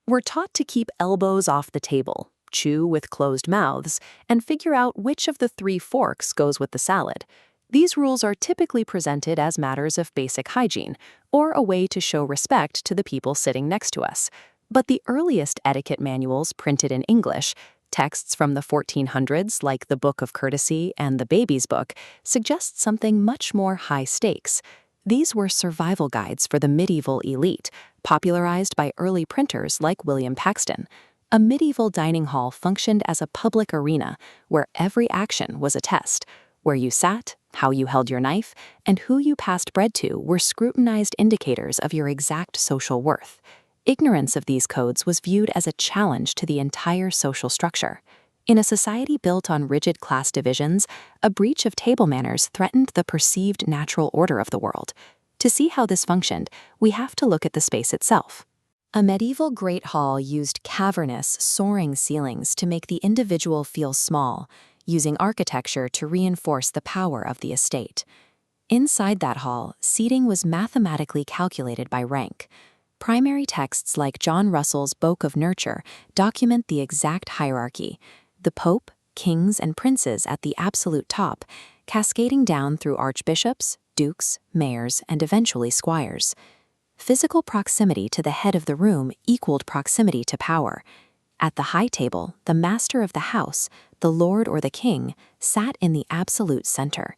We're taught to keep elbows off the table, chew with closed mouths, and figure out which of the three forks goes with the salad. These rules are typically presented as matters of basic hygiene, or a way to show respect to the people sitting next to us. But the earliest etiquette manuals printed in English, texts from the 1400s like the Book of Courtesy and the Baby's Book, suggest something much more high stakes. These were survival guides for the medieval elite, popularized by early printers like William Paxton. A medieval dining hall functioned as a public arena where every action was a test. Where you sat, how you held your knife, and who you passed bread to were scrutinized indicators of your exact social worth. Ignorance of these codes was viewed as a challenge to the entire social structure. In a society built on rigid class divisions, a breach of table manners threatened the perceived natural order of the world. To see how this functioned, we have to look at the space itself. A medieval great hall used cavernous, soaring ceilings to make the individual feel small, using architecture to reinforce the power of the estate. Inside that hall, seating was mathematically calculated by rank. Primary texts like John Russell's Book of Nurture document the exact hierarchy: the Pope, kings, and princes at the absolute top, cascading down through archbishops, dukes, mayors, and eventually squires. Physical proximity to the head of the room equaled proximity to power. At the high table, the master of the house, the lord or the king, sat in the absolute center.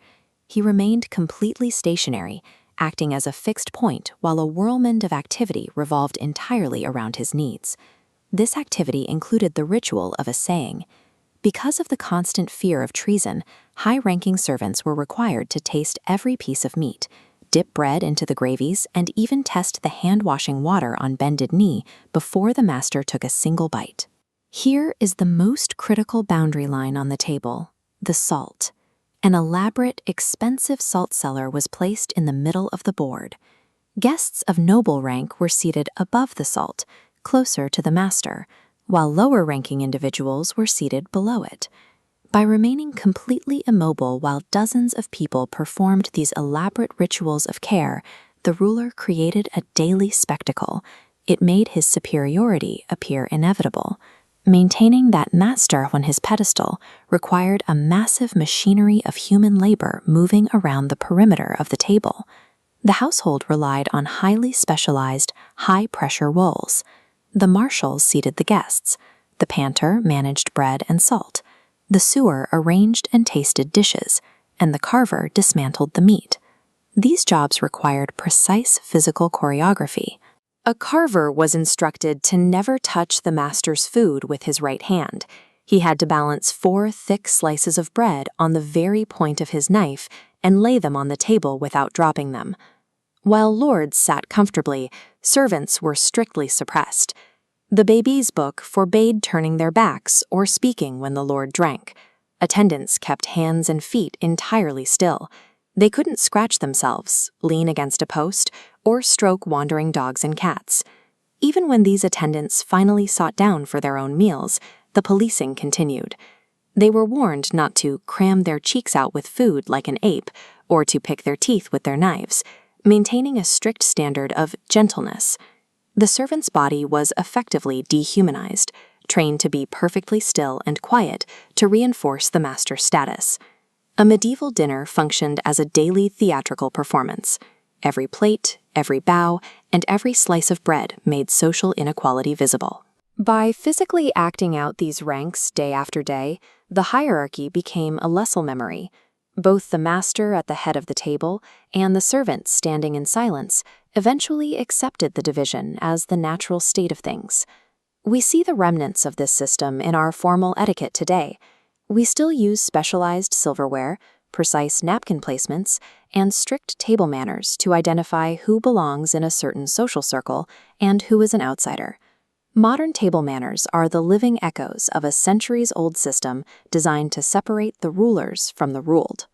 He remained completely stationary, acting as a fixed point while a whirlwind of activity revolved entirely around his needs. This activity included the ritual of assaying. Because of the constant fear of treason, high-ranking servants were required to taste every piece of meat, dip bread into the gravies, and even test the hand-washing water on bended knee before the master took a single bite. Here is the most critical boundary line on the table: the salt. An elaborate, expensive salt cellar was placed in the middle of the board. Guests of noble rank were seated above the salt, closer to the master, while lower-ranking individuals were seated below it. By remaining completely immobile while dozens of people performed these elaborate rituals of care, the ruler created a daily spectacle. It made his superiority appear inevitable. Maintaining that master on his pedestal required a massive machinery of human labor moving around the perimeter of the table. The household relied on highly specialized, high-pressure wools. The marshals seated the guests. The panter managed bread and salt. The sewer arranged and tasted dishes, and the carver dismantled the meat. These jobs required precise physical choreography. A carver was instructed to never touch the master's food with his right hand. He had to balance 4 thick slices of bread on the very point of his knife and lay them on the table without dropping them. While lords sat comfortably, servants were strictly suppressed. The Baby's Book forbade turning their backs or speaking when the lord drank. Attendants kept hands and feet entirely still. They couldn't scratch themselves, lean against a post, or stroke wandering dogs and cats. Even when these attendants finally sat down for their own meals, the policing continued. They were warned not to cram their cheeks out with food like an ape, or to pick their teeth with their knives, maintaining a strict standard of gentleness. The servant's body was effectively dehumanized, trained to be perfectly still and quiet to reinforce the master's status. A medieval dinner functioned as a daily theatrical performance. Every plate, every bow, and every slice of bread made social inequality visible. By physically acting out these ranks day after day, the hierarchy became a muscle memory. Both the master at the head of the table and the servants standing in silence eventually accepted the division as the natural state of things. We see the remnants of this system in our formal etiquette today. We still use specialized silverware, precise napkin placements, and strict table manners to identify who belongs in a certain social circle and who is an outsider. Modern table manners are the living echoes of a centuries-old system designed to separate the rulers from the ruled.